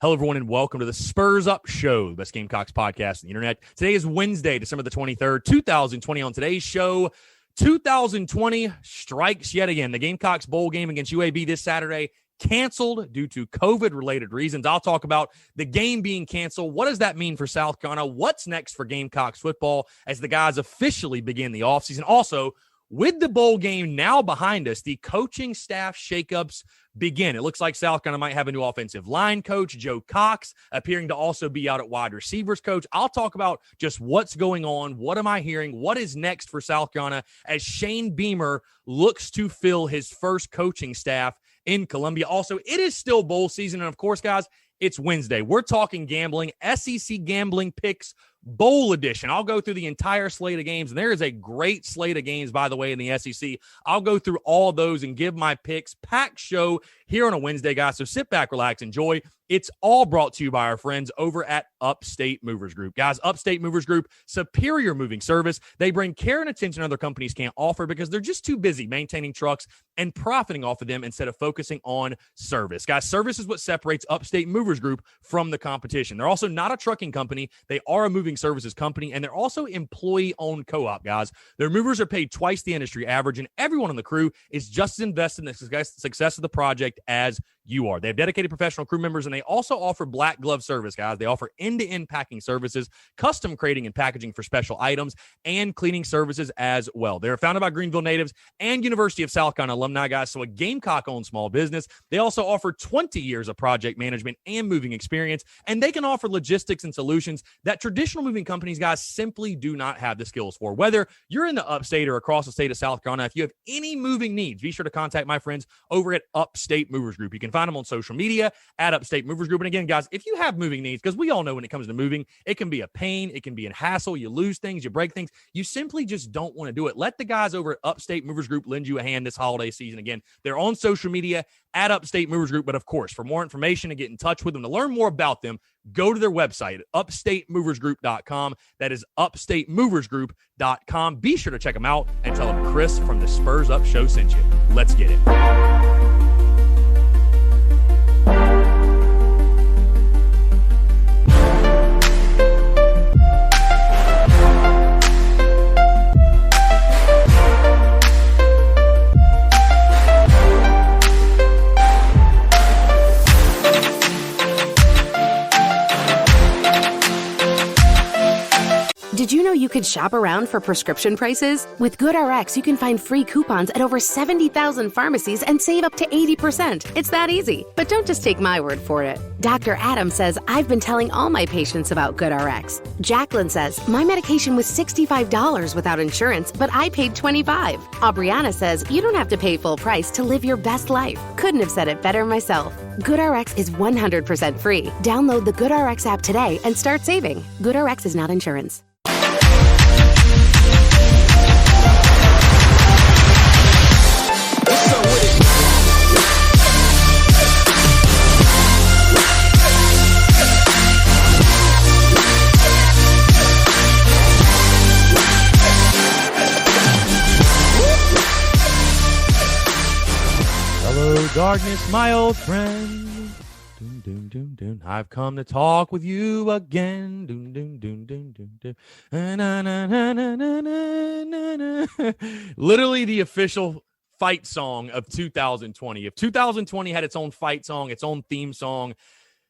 Hello, everyone, and welcome to the Spurs Up Show, the best Gamecocks podcast on the internet. Today is Wednesday, December the 23rd, 2020. On today's show, 2020 strikes yet again. The Gamecocks bowl game against UAB this Saturday canceled due to COVID-related reasons. I'll talk about the game being canceled. What does that mean for South Carolina? What's next for Gamecocks football as the guys officially begin the offseason? Also, with the bowl game now behind us, the coaching staff shakeups begin. It looks like South Carolina might have a new offensive line coach, Joe Cox, appearing to also be out at wide receivers coach. I'll talk about just what's going on. What am I hearing? What is next for South Carolina as Shane Beamer looks to fill his first coaching staff in Columbia. Also, it is still bowl season. And of course, guys, it's Wednesday. We're talking gambling, SEC gambling picks, bowl edition. I'll go through the entire slate of games, and there is a great slate of games, by the way, in the SEC. I'll go through all those and give my picks. Packed show here on a Wednesday, guys. So sit back, relax, enjoy. It's all brought to you by our friends over at Upstate Movers Group. Guys, Upstate Movers Group, superior moving service. They bring care and attention other companies can't offer because they're just too busy maintaining trucks and profiting off of them instead of focusing on service. Guys, service is what separates Upstate Movers Group from the competition. They're also not a trucking company. They are a moving services company, and they're also employee-owned co-op, guys. Their movers are paid twice the industry average, and everyone on the crew is just as invested in the success of the project as you are. They have dedicated professional crew members, and they also offer black glove service, guys. They offer end-to-end packing services, custom crating and packaging for special items, and cleaning services as well. They're founded by Greenville natives and University of South Carolina alumni, guys, so a Gamecock-owned small business. They also offer 20 years of project management and moving experience, and they can offer logistics and solutions that traditional moving companies, guys, simply do not have the skills for. Whether you're in the upstate or across the state of South Carolina, if you have any moving needs, be sure to contact my friends over at Upstate Movers Group. You can find them on social media at Upstate Movers Group. And again, guys, if you have moving needs, because we all know when it comes to moving, it can be a pain, it can be a hassle, you lose things, you break things, you simply just don't want to do it. Let the guys over at Upstate Movers Group lend you a hand this holiday season. Again, they're on social media at Upstate Movers Group. But of course, for more information to get in touch with them, to learn more about them, go to their website at upstatemoversgroup.com. That is upstatemoversgroup.com. Be sure to check them out and tell them Chris from the Spurs Up Show sent you. Let's get it. Did you know you could shop around for prescription prices? With GoodRX, you can find free coupons at over 70,000 pharmacies and save up to 80%. It's that easy. But don't just take my word for it. Dr. Adam says, I've been telling all my patients about GoodRX. Jacqueline says, my medication was $65 without insurance, but I paid $25. Aubriana says, you don't have to pay full price to live your best life. Couldn't have said it better myself. GoodRx is 100% free. Download the GoodRx app today and start saving. GoodRx is not insurance. Hello, darkness, my old friend. Doom, doom, doom, doom. I've come to talk with you again. Doom, doom, doom, doom, doom, doom. Na, na, na, na, na, na, na, na. Literally the official fight song of 2020. If 2020 had its own fight song, its own theme song,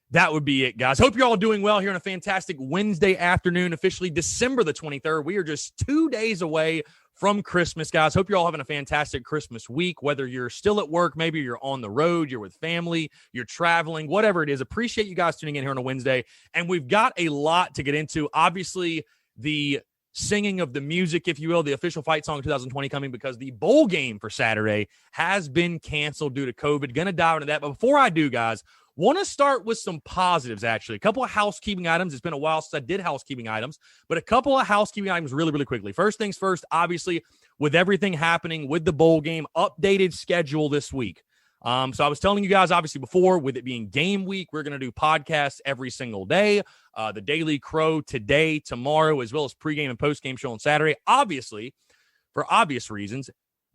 that would be it, guys. Hope you're all doing well here on a fantastic Wednesday afternoon, officially December the 23rd. We are just 2 days away from Christmas, guys. Hope you're all having a fantastic Christmas week, whether you're still at work, maybe you're on the road, you're with family, you're traveling, whatever it is. Appreciate you guys tuning in here on a Wednesday. And we've got a lot to get into. Obviously, the singing of the music, if you will, the official fight song 2020 coming because the bowl game for Saturday has been canceled due to COVID. Going to dive into that. But before I do, guys, want to start with some positives, actually. A couple of housekeeping items. It's been a while since I did housekeeping items, but a couple of housekeeping items really, really quickly. First things first, obviously, with everything happening with the bowl game, updated schedule this week. So I was telling you guys, obviously, before, with it being game week, we're going to do podcasts every single day. The Daily Crow today, tomorrow, as well as pregame and postgame show on Saturday. Obviously, for obvious reasons,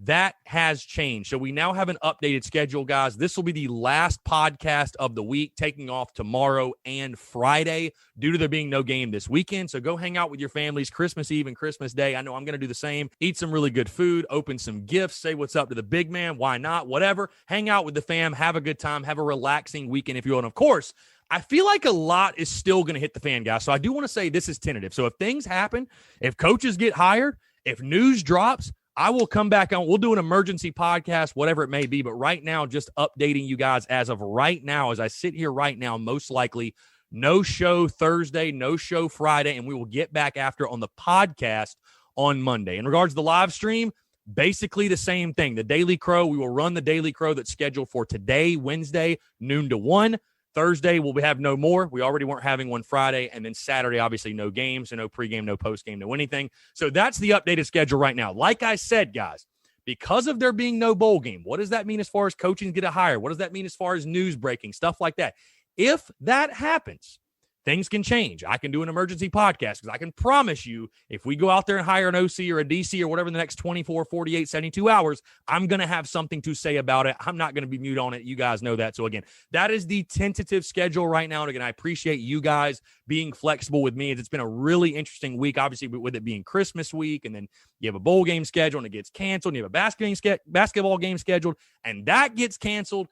That has changed. So we now have an updated schedule, guys. This will be the last podcast of the week, taking off tomorrow and Friday due to there being no game this weekend. So go hang out with your families Christmas Eve and Christmas Day. I know I'm going to do the same. Eat some really good food, open some gifts, say what's up to the big man. Why not? Whatever. Hang out with the fam. Have a good time. Have a relaxing weekend, if you will. And of course, I feel like a lot is still going to hit the fan, guys. So I do want to say this is tentative. So if things happen, if coaches get hired, if news drops, I will come back on. We'll do an emergency podcast, whatever it may be. But right now, just updating you guys as of right now, as I sit here right now, most likely no show Thursday, no show Friday, and we will get back after on the podcast on Monday. In regards to the live stream, basically the same thing. The Daily Crow, we will run the Daily Crow that's scheduled for today, Wednesday, noon to 1. Thursday, we'll have no more. We already weren't having one Friday. And then Saturday, obviously, no games, so no pregame, no postgame, no anything. So that's the updated schedule right now. Like I said, guys, because of there being no bowl game, what does that mean as far as coaching get a hire? What does that mean as far as news breaking, stuff like that? If that happens, things can change. I can do an emergency podcast because I can promise you if we go out there and hire an OC or a DC or whatever in the next 24, 48, 72 hours, I'm going to have something to say about it. I'm not going to be mute on it. You guys know that. So, again, that is the tentative schedule right now. And, again, I appreciate you guys being flexible with me. It's been a really interesting week, obviously, with it being Christmas week. And then you have a bowl game scheduled and it gets canceled. And you have a basketball game scheduled and that gets canceled.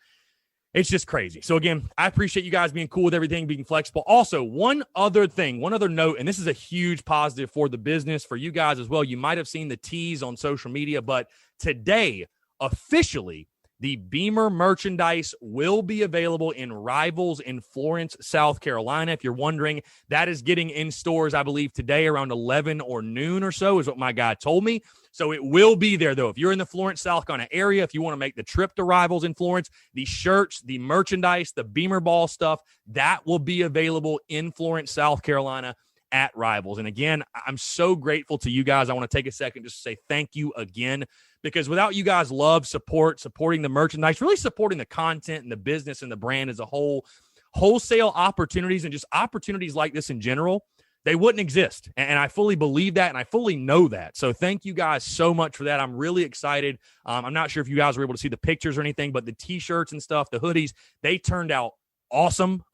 It's just crazy. So, again, I appreciate you guys being cool with everything, being flexible. Also, one other note, and this is a huge positive for the business, for you guys as well. You might have seen the tease on social media, but today, officially, the Beamer merchandise will be available in Rivals in Florence, South Carolina. If you're wondering, that is getting in stores, I believe, today around 11 or noon or so is what my guy told me. So it will be there, though. If you're in the Florence, South Carolina area, if you want to make the trip to Rivals in Florence, the shirts, the merchandise, the Beamer ball stuff, that will be available in Florence, South Carolina at Rivals. And again, I'm so grateful to you guys. I want to take a second just to say thank you again, because without you guys' love, supporting the merchandise, really supporting the content and the business and the brand as a whole, wholesale opportunities and just opportunities like this in general, they wouldn't exist. And I fully believe that, and I fully know that. So thank you guys so much for that. I'm really excited. I'm not sure if you guys were able to see the pictures or anything, but the T-shirts and stuff, the hoodies, they turned out awesome.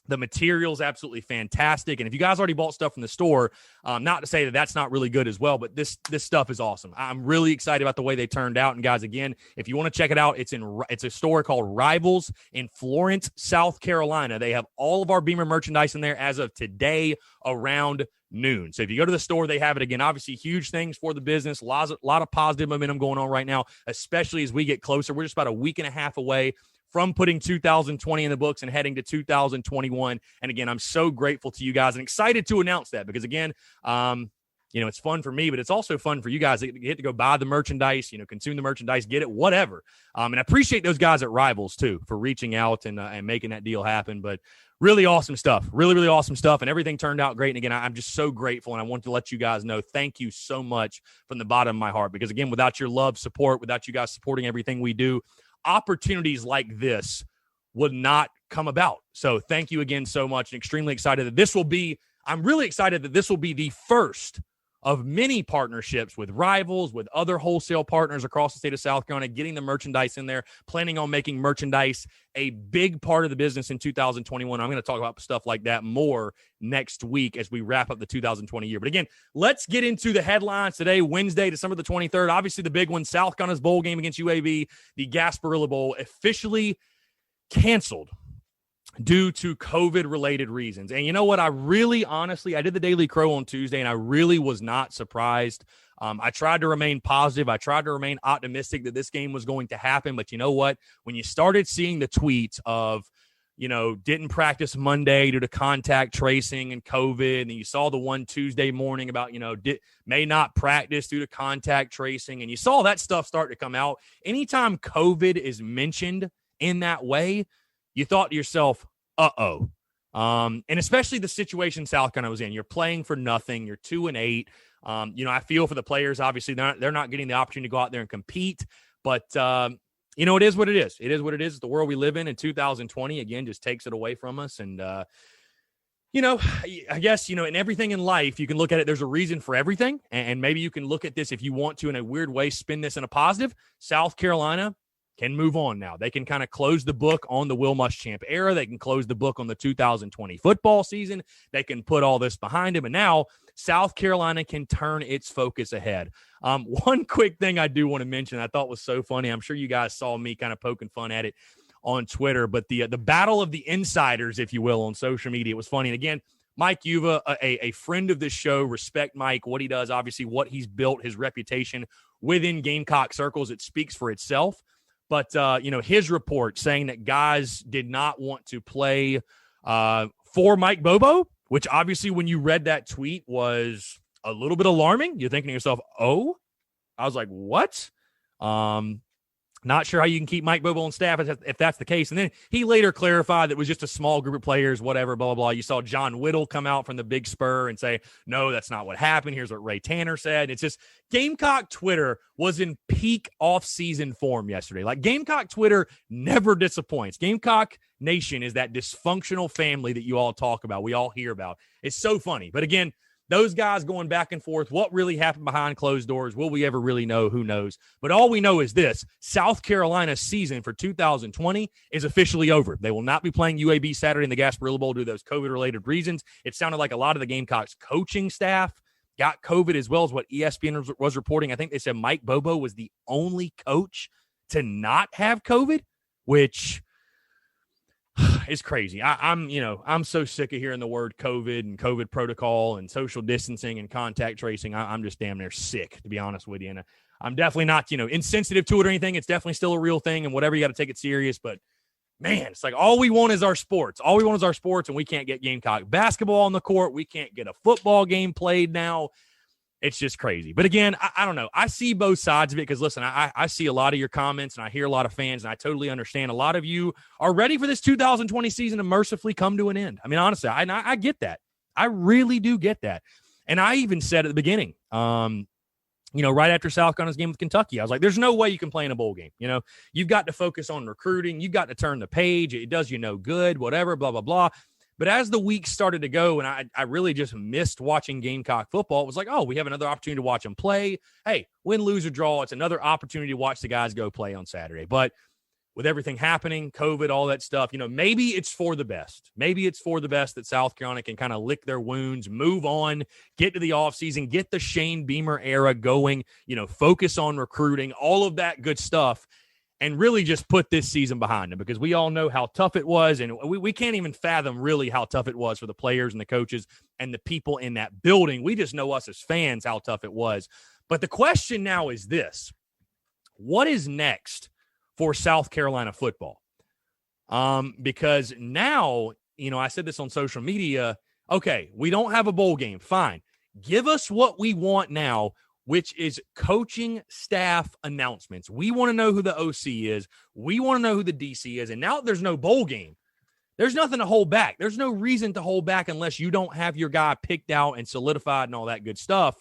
The material's absolutely fantastic. And if you guys already bought stuff from the store, not to say that that's not really good as well, but this stuff is awesome. I'm really excited about the way they turned out. And guys, again, if you want to check it out, it's a store called Rivals in Florence, South Carolina. They have all of our Beamer merchandise in there as of today around noon. So if you go to the store, they have it. Again, obviously huge things for the business, a lot of positive momentum going on right now, especially as we get closer. We're just about a week and a half away from putting 2020 in the books and heading to 2021. And again, I'm so grateful to you guys and excited to announce that because, again, it's fun for me, but it's also fun for you guys. You get to go buy the merchandise, consume the merchandise, get it, whatever. And I appreciate those guys at Rivals, too, for reaching out and making that deal happen. But really awesome stuff, really, really awesome stuff. And everything turned out great. And again, I'm just so grateful. And I want to let you guys know, thank you so much from the bottom of my heart. Because, again, without your love, support, without you guys supporting everything we do, opportunities like this would not come about. So thank you again so much, and extremely excited that I'm really excited that this will be the first of many partnerships with Rivals, with other wholesale partners across the state of South Carolina, getting the merchandise in there, planning on making merchandise a big part of the business in 2021. I'm going to talk about stuff like that more next week as we wrap up the 2020 year. But again, let's get into the headlines today, Wednesday, December the 23rd. Obviously the big one, South Carolina's bowl game against UAB, the Gasparilla Bowl, officially canceled due to COVID-related reasons. And you know what? I did the Daily Crow on Tuesday, and I really was not surprised. I tried to remain positive. I tried to remain optimistic that this game was going to happen. But you know what? When you started seeing the tweets of, didn't practice Monday due to contact tracing and COVID, and you saw the one Tuesday morning about, may not practice due to contact tracing, and you saw that stuff start to come out. Anytime COVID is mentioned in that way, you thought to yourself, uh-oh. And especially the situation South Carolina was in. You're playing for nothing. You're 2-8. I feel for the players. Obviously, they're not getting the opportunity to go out there and compete. But, it is what it is. It is what it is. It's the world we live in 2020, again, just takes it away from us. And I guess, in everything in life, you can look at it. There's a reason for everything. And maybe you can look at this if you want to, in a weird way, spin this in a positive. South Carolina can move on now. They can kind of close the book on the Will Muschamp era. They can close the book on the 2020 football season. They can put all this behind them. And now South Carolina can turn its focus ahead. One quick thing I do want to mention I thought was so funny. I'm sure you guys saw me kind of poking fun at it on Twitter, but the battle of the insiders, if you will, on social media, it was funny. And again, Mike Yuva, a friend of this show, respect Mike, what he does, obviously what he's built, his reputation within Gamecock circles, it speaks for itself. But, his report saying that guys did not want to play for Mike Bobo, which obviously when you read that tweet was a little bit alarming. You're thinking to yourself, oh, I was like, what? Not sure how you can keep Mike Bobo on staff if that's the case. And then he later clarified that it was just a small group of players, whatever, blah, blah, blah. You saw John Whittle come out from the Big Spur and say, no, that's not what happened. Here's what Ray Tanner said. It's just Gamecock Twitter was in peak off-season form yesterday. Like, Gamecock Twitter never disappoints. Gamecock Nation is that dysfunctional family that you all talk about, we all hear about. It's so funny. But again, those guys going back and forth, what really happened behind closed doors? Will we ever really know? Who knows? But all we know is this: South Carolina's season for 2020 is officially over. They will not be playing UAB Saturday in the Gasparilla Bowl due to those COVID-related reasons. It sounded like a lot of the Gamecocks coaching staff got COVID, as well as what ESPN was reporting. I think they said Mike Bobo was the only coach to not have COVID, which is crazy. I'm so sick of hearing the word COVID and COVID protocol and social distancing and contact tracing. I'm just damn near sick, to be honest with you. And I'm definitely not, insensitive to it or anything. It's definitely still a real thing, and whatever, you got to take it serious. But man, it's like all we want is our sports. All we want is our sports, and we can't get Gamecock basketball on the court. We can't get a football game played now. It's just crazy. But again, I don't know. I see both sides of it because, listen, I see a lot of your comments and I hear a lot of fans, and I totally understand. A lot of you are ready for this 2020 season to mercifully come to an end. I mean, honestly, I get that. I really do get that. And I even said at the beginning, right after South Carolina's game with Kentucky, I was like, there's no way you can play in a bowl game. You've got to focus on recruiting. You've got to turn the page. It does you no good, whatever, blah, blah, blah. But as the week started to go, and I really just missed watching Gamecock football, it was like, oh, we have another opportunity to watch them play. Hey, win, lose, or draw, it's another opportunity to watch the guys go play on Saturday. But with everything happening, COVID, all that stuff, maybe it's for the best. Maybe it's for the best that South Carolina can kind of lick their wounds, move on, get to the offseason, get the Shane Beamer era going, focus on recruiting, all of that good stuff, and really just put this season behind them, because we all know how tough it was, and we can't even fathom really how tough it was for the players and the coaches and the people in that building. We just know, us as fans, how tough it was. But the question now is this: what is next for South Carolina football? Because now, I said this on social media, okay, we don't have a bowl game, fine. Give us what we want now, which is coaching staff announcements. We want to know who the OC is. We want to know who the DC is. And now that there's no bowl game, there's nothing to hold back. There's no reason to hold back unless you don't have your guy picked out and solidified and all that good stuff.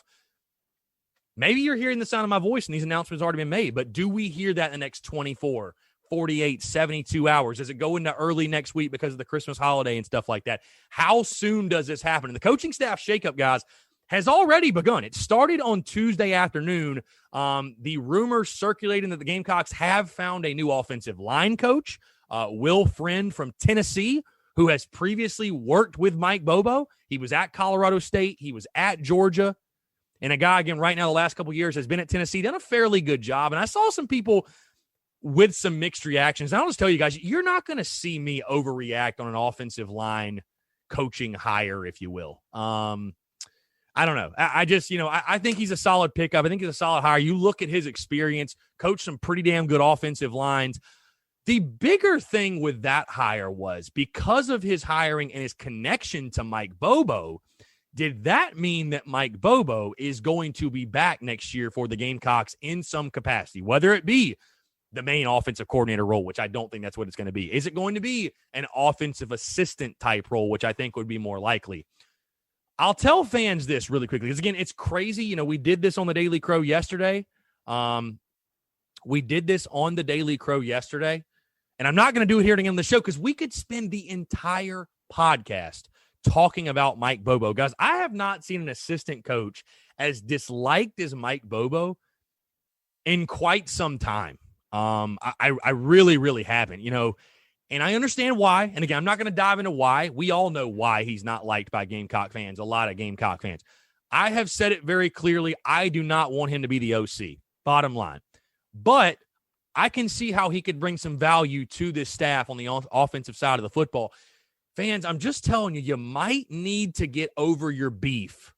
Maybe you're hearing the sound of my voice and these announcements have already been made, but do we hear that in the next 24, 48, 72 hours? Does it go into early next week because of the Christmas holiday and stuff like that? How soon does this happen? And the coaching staff shakeup, guys, has already begun. It started on Tuesday afternoon. The rumors circulating that the Gamecocks have found a new offensive line coach, Will Friend from Tennessee, who has previously worked with Mike Bobo. He was at Colorado State. He was at Georgia. And a guy, again, right now, the last couple of years has been at Tennessee, done a fairly good job. And I saw some people with some mixed reactions. And I'll just tell you guys, you're not going to see me overreact on an offensive line coaching hire, if you will. I don't know. I just, I think he's a solid pickup. I think he's a solid hire. You look at his experience, coached some pretty damn good offensive lines. The bigger thing with that hire was, because of his hiring and his connection to Mike Bobo, did that mean that Mike Bobo is going to be back next year for the Gamecocks in some capacity, whether it be the main offensive coordinator role, which I don't think that's what it's going to be? Is it going to be an offensive assistant type role, which I think would be more likely? I'll tell fans this really quickly, because, again, it's crazy. We did this on the Daily Crow yesterday. And I'm not going to do it here again on the show, because we could spend the entire podcast talking about Mike Bobo. Guys, I have not seen an assistant coach as disliked as Mike Bobo in quite some time. I really, really haven't, and I understand why. And again, I'm not going to dive into why. We all know why he's not liked by Gamecock fans, a lot of Gamecock fans. I have said it very clearly. I do not want him to be the OC, bottom line. But I can see how he could bring some value to this staff on the offensive side of the football. Fans, I'm just telling you, you might need to get over your beef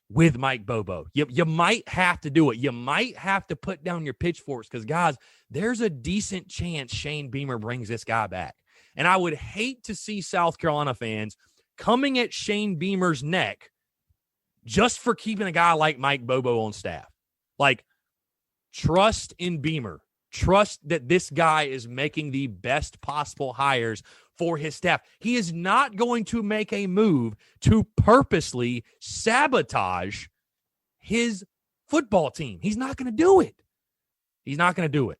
with Mike Bobo. You might have to do it. You might have to put down your pitchforks because, guys, there's a decent chance Shane Beamer brings this guy back. And I would hate to see South Carolina fans coming at Shane Beamer's neck just for keeping a guy like Mike Bobo on staff. Like, trust in Beamer. Trust that this guy is making the best possible hires for his staff. He is not going to make a move to purposely sabotage his football team. He's not going to do it. He's not going to do it.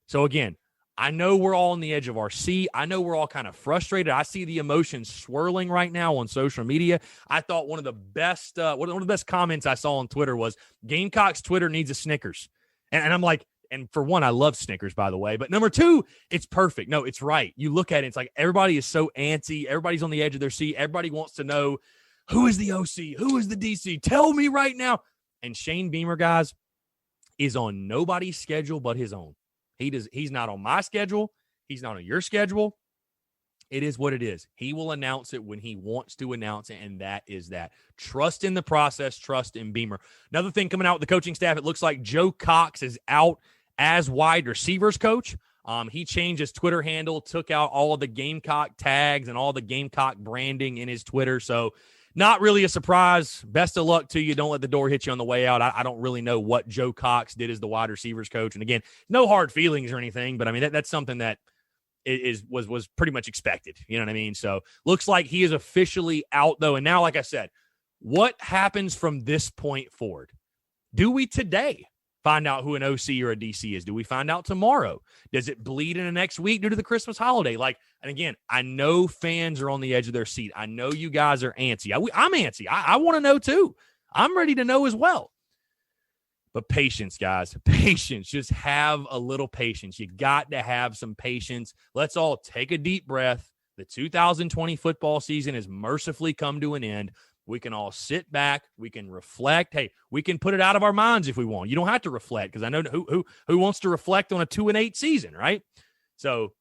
So again, I know we're all on the edge of our seat. I know we're all kind of frustrated. I see the emotions swirling right now on social media. I thought one of the best comments I saw on Twitter was Gamecocks Twitter needs a Snickers. And I'm like, and for one, I love Snickers, by the way. But number two, it's perfect. No, it's right. You look at it, it's like everybody is so antsy. Everybody's on the edge of their seat. Everybody wants to know, who is the OC? Who is the DC? Tell me right now. And Shane Beamer, guys, is on nobody's schedule but his own. He's not on my schedule. He's not on your schedule. It is what it is. He will announce it when he wants to announce it, and that is that. Trust in the process. Trust in Beamer. Another thing coming out with the coaching staff, it looks like Joe Cox is out as wide receivers coach. He changed his Twitter handle, took out all of the Gamecock tags and all the Gamecock branding in his Twitter. So not really a surprise. Best of luck to you. Don't let the door hit you on the way out. I don't really know what Joe Cox did as the wide receivers coach. And again, no hard feelings or anything, but I mean, that's something that was pretty much expected. You know what I mean? So looks like he is officially out though. And now, like I said, what happens from this point forward? Do we today find out who an OC or a DC is? Do we find out tomorrow? Does it bleed into next week due to the Christmas holiday? And again, I know fans are on the edge of their seat. I know you guys are antsy. I'm antsy. I want to know too. I'm ready to know as well. But patience, guys. Patience. Just have a little patience. You got to have some patience. Let's all take a deep breath. The 2020 football season has mercifully come to an end. We can all sit back. We can reflect. Hey, we can put it out of our minds if we want. You don't have to reflect because I know who wants to reflect on a 2-8 season, right? So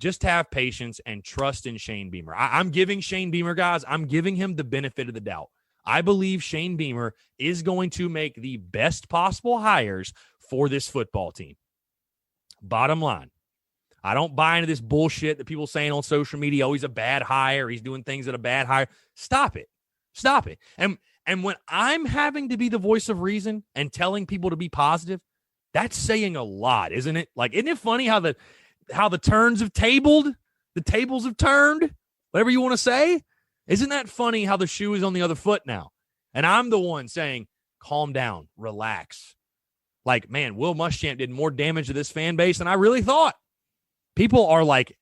just have patience and trust in Shane Beamer. I'm giving Shane Beamer, guys, I'm giving him the benefit of the doubt. I believe Shane Beamer is going to make the best possible hires for this football team. Bottom line, I don't buy into this bullshit that people saying on social media, oh, he's a bad hire. He's doing things at a bad hire. Stop it. Stop it. And when I'm having to be the voice of reason and telling people to be positive, that's saying a lot, isn't it? Like, isn't it funny how the turns have tabled? The tables have turned, whatever you want to say. Isn't that funny how the shoe is on the other foot now? And I'm the one saying, calm down, relax. Like, man, Will Muschamp did more damage to this fan base than I really thought. People are like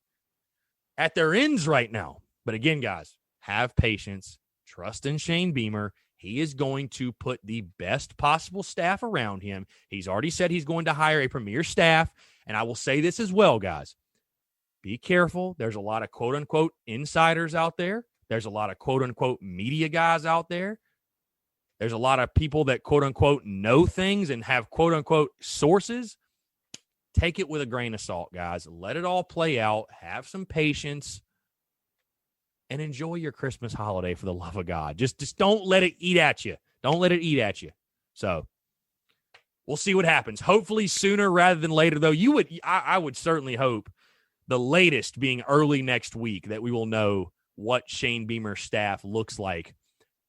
at their ends right now. But again, guys, have patience. Trust in Shane Beamer. He is going to put the best possible staff around him. He's already said he's going to hire a premier staff. And I will say this as well, guys. Be careful. There's a lot of quote-unquote insiders out there. There's a lot of quote-unquote media guys out there. There's a lot of people that quote-unquote know things and have quote-unquote sources. Take it with a grain of salt, guys. Let it all play out. Have some patience. And enjoy your Christmas holiday for the love of God. Just don't let it eat at you. Don't let it eat at you. So we'll see what happens. Hopefully sooner rather than later, though. I would certainly hope the latest being early next week that we will know what Shane Beamer's staff looks like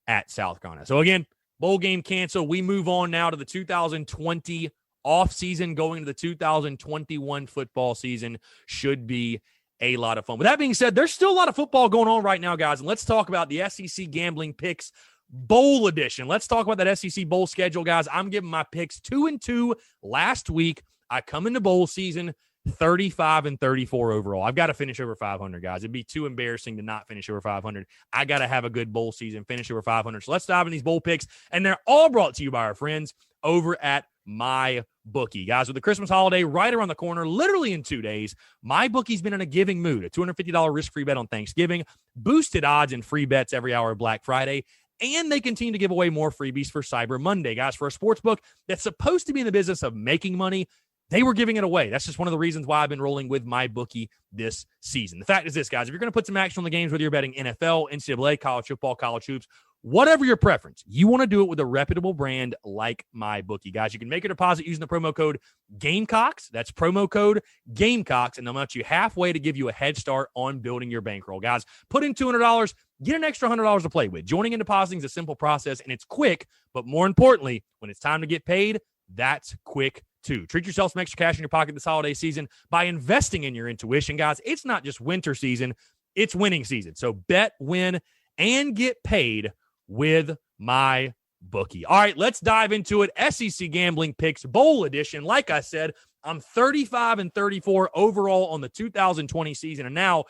at South Carolina. So again, bowl game canceled. We move on now to the 2020 offseason, going to the 2021 football season. Should be a lot of fun. With that being said, there's still a lot of football going on right now, guys. And let's talk about the SEC Gambling Picks Bowl Edition. Let's talk about that SEC Bowl schedule, guys. I'm giving my picks 2-2 last week. I come into bowl season 35-34 overall. I've got to finish over 500, guys. It'd be too embarrassing to not finish over 500. I got to have a good bowl season, finish over 500. So let's dive in these bowl picks, and they're all brought to you by our friends over at MyBookie. Guys, with the Christmas holiday right around the corner, literally in 2 days, MyBookie's been in a giving mood. A $250 risk-free bet on Thanksgiving, boosted odds and free bets every hour of Black Friday, and they continue to give away more freebies for Cyber Monday. Guys, for a sports book that's supposed to be in the business of making money, they were giving it away. That's just one of the reasons why I've been rolling with MyBookie this season. The fact is this, guys, if you're going to put some action on the games, whether you're betting NFL, NCAA, college football, college hoops, whatever your preference, you want to do it with a reputable brand like MyBookie. Guys, you can make a deposit using the promo code Gamecocks. That's promo code Gamecocks, and they'll match you halfway to give you a head start on building your bankroll. Guys, put in $200, get an extra $100 to play with. Joining and depositing is a simple process, and it's quick, but more importantly, when it's time to get paid, that's quick too. Treat yourself some extra cash in your pocket this holiday season by investing in your intuition. Guys, it's not just winter season, it's winning season. So bet, win, and get paid with MyBookie. All right, let's dive into it. SEC Gambling Picks Bowl Edition. Like I said, I'm 35-34 overall on the 2020 season, and now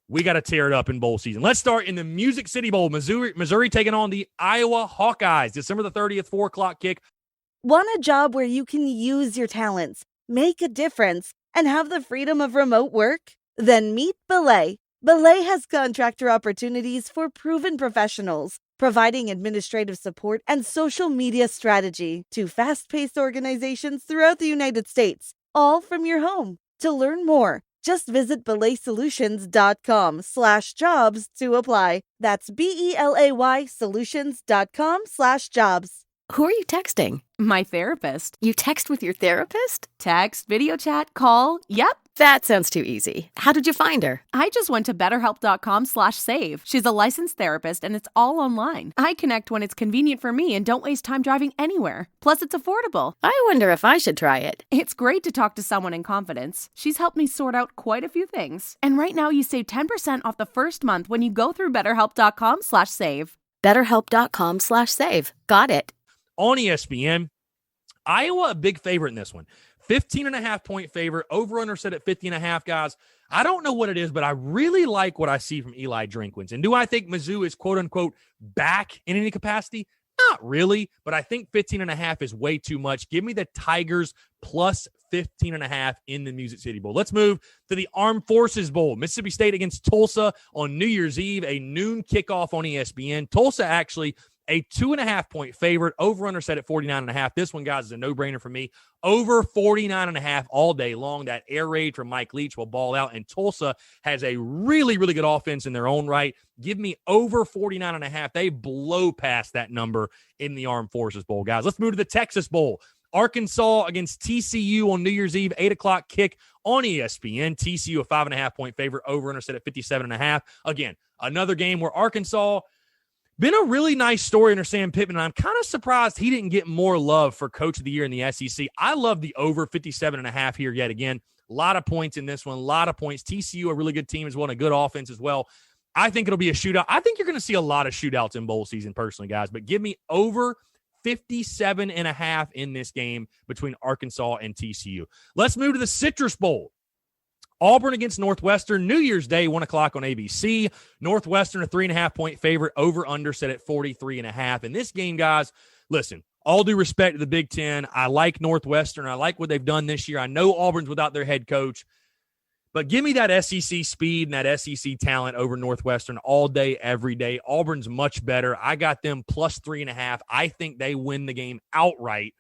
we got to tear it up in bowl season. Let's start in the Music City Bowl. Missouri taking on the Iowa Hawkeyes. December the 30th, 4 o'clock kick. Want a job where you can use your talents, make a difference, and have the freedom of remote work? Then meet Belay. Belay has contractor opportunities for proven professionals, providing administrative support and social media strategy to fast-paced organizations throughout the United States, all from your home. To learn more, just visit belaysolutions.com/jobs to apply. That's BELAY solutions.com/jobs. Who are you texting? My therapist. You text with your therapist? Text, video chat, call. Yep. That sounds too easy. How did you find her? I just went to betterhelp.com/save. She's a licensed therapist and it's all online. I connect when it's convenient for me and don't waste time driving anywhere. Plus, it's affordable. I wonder if I should try it. It's great to talk to someone in confidence. She's helped me sort out quite a few things. And right now you save 10% off the first month when you go through betterhelp.com/save. betterhelp.com/save. Got it. On ESPN, Iowa a big favorite in this one. 15.5-point favorite, over-under set at 50.5, guys. I don't know what it is, but I really like what I see from Eli Drinkwitz. And do I think Mizzou is, quote-unquote, back in any capacity? Not really, but I think 15.5 is way too much. Give me the Tigers plus 15.5 in the Music City Bowl. Let's move to the Armed Forces Bowl. Mississippi State against Tulsa on New Year's Eve, a noon kickoff on ESPN. Tulsa actually a 2.5-point favorite, over-under set at 49.5. This one, guys, is a no-brainer for me. Over 49.5 all day long. That air raid from Mike Leach will ball out, and Tulsa has a really, really good offense in their own right. Give me over 49.5. They blow past that number in the Armed Forces Bowl, guys. Let's move to the Texas Bowl. Arkansas against TCU on New Year's Eve, 8 o'clock kick on ESPN. TCU a 5.5-point favorite, over-under set at 57.5. Again, another game where Arkansas been a really nice story under Sam Pittman, and I'm kind of surprised he didn't get more love for Coach of the Year in the SEC. I love the over 57.5 here yet again. A lot of points in this one, a lot of points. TCU, a really good team as well, and a good offense as well. I think it'll be a shootout. I think you're going to see a lot of shootouts in bowl season personally, guys, but give me over 57.5 in this game between Arkansas and TCU. Let's move to the Citrus Bowl. Auburn against Northwestern, New Year's Day, 1 o'clock on ABC. Northwestern, a 3.5-point favorite, over-under set at 43.5. In this game, guys, listen, all due respect to the Big Ten, I like Northwestern. I like what they've done this year. I know Auburn's without their head coach, but give me that SEC speed and that SEC talent over Northwestern all day, every day. Auburn's much better. I got them plus 3.5. I think they win the game outright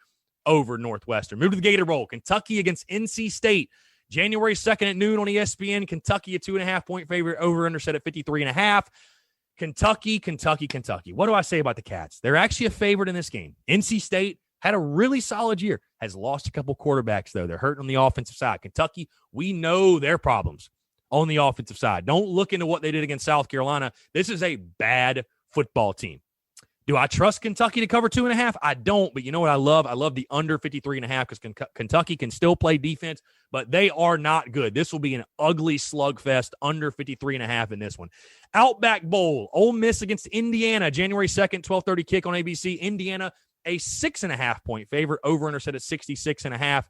over Northwestern. Move to the Gator Bowl. Kentucky against NC State. January 2nd at noon on ESPN. Kentucky, a 2.5-point favorite, over-under set at 53.5. Kentucky. What do I say about the Cats? They're actually a favorite in this game. NC State had a really solid year, has lost a couple quarterbacks, though. They're hurting on the offensive side. Kentucky, we know their problems on the offensive side. Don't look into what they did against South Carolina. This is a bad football team. Do I trust Kentucky to cover 2.5? I don't, but you know what I love? I love the under 53.5 because Kentucky can still play defense, but they are not good. This will be an ugly slugfest, under 53.5 in this one. Outback Bowl, Ole Miss against Indiana, January 2nd, 12:30 kick on ABC. Indiana, a 6.5-point favorite, over-under set at 66.5.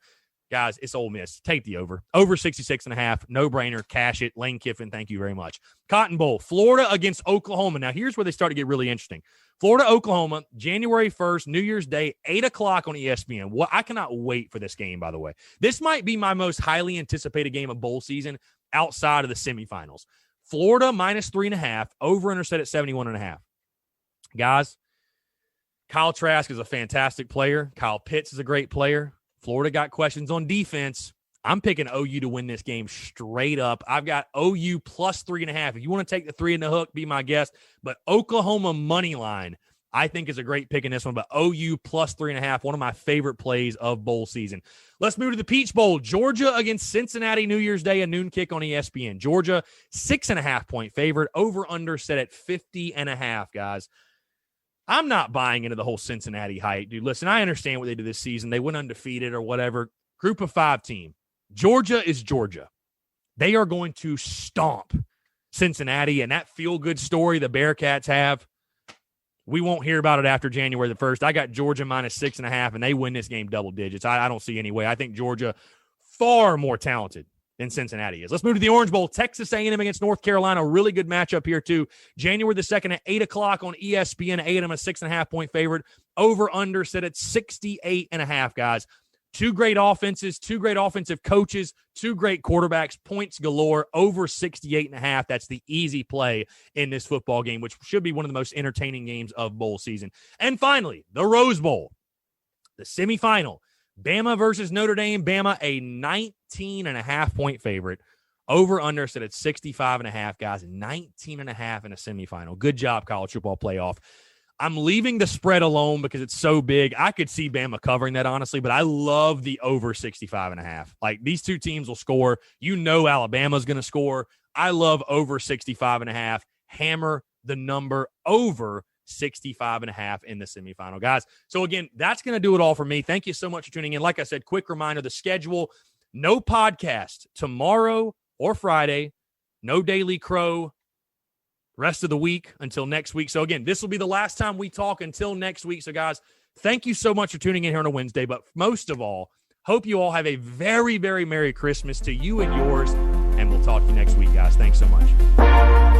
Guys, it's Ole Miss. Take the over. Over 66.5. No-brainer. Cash it. Lane Kiffin, thank you very much. Cotton Bowl. Florida against Oklahoma. Now, here's where they start to get really interesting. Florida, Oklahoma, January 1st, New Year's Day, 8 o'clock on ESPN. I cannot wait for this game, by the way. This might be my most highly anticipated game of bowl season outside of the semifinals. Florida minus 3.5. Over-under set at 71.5. Guys, Kyle Trask is a fantastic player. Kyle Pitts is a great player. Florida got questions on defense. I'm picking OU to win this game straight up. I've got OU plus 3.5. If you want to take the 3 in the hook, be my guest. But Oklahoma money line, I think, is a great pick in this one. But OU plus 3.5, one of my favorite plays of bowl season. Let's move to the Peach Bowl. Georgia against Cincinnati, New Year's Day, a noon kick on ESPN. Georgia, 6.5-point favorite. Over-under set at 50.5, guys. I'm not buying into the whole Cincinnati hype, dude. Listen, I understand what they did this season. They went undefeated or whatever. Group of 5 team. Georgia is Georgia. They are going to stomp Cincinnati, and that feel-good story the Bearcats have, we won't hear about it after January the 1st. I got Georgia minus 6.5, and they win this game double digits. I don't see any way. I think Georgia far more talented than Cincinnati is. Let's move to the Orange Bowl. Texas A&M against North Carolina. Really good matchup here, too. January the 2nd at 8 o'clock on ESPN. A&M a 6.5-point favorite. Over-under set at 68.5, guys. 2 great offenses, 2 great offensive coaches, 2 great quarterbacks, points galore, over 68.5. That's the easy play in this football game, which should be one of the most entertaining games of bowl season. And finally, the Rose Bowl, the semifinal. Bama versus Notre Dame. Bama, a 19.5-point favorite. Over-under set at 65.5, guys. 19.5 in a semifinal. Good job, college football playoff. I'm leaving the spread alone because it's so big. I could see Bama covering that, honestly, but I love the over 65.5. Like, these 2 teams will score. You know Alabama's going to score. I love over 65.5. Hammer the number over 65.5 in the semifinal, guys. So, again, that's going to do it all for me. Thank you so much for tuning in. Like I said, quick reminder, the schedule, no podcast tomorrow or Friday, no Daily Crow rest of the week until next week. So, again, this will be the last time we talk until next week. So, guys, thank you so much for tuning in here on a Wednesday. But most of all, hope you all have a very, very Merry Christmas to you and yours. And we'll talk to you next week, guys. Thanks so much.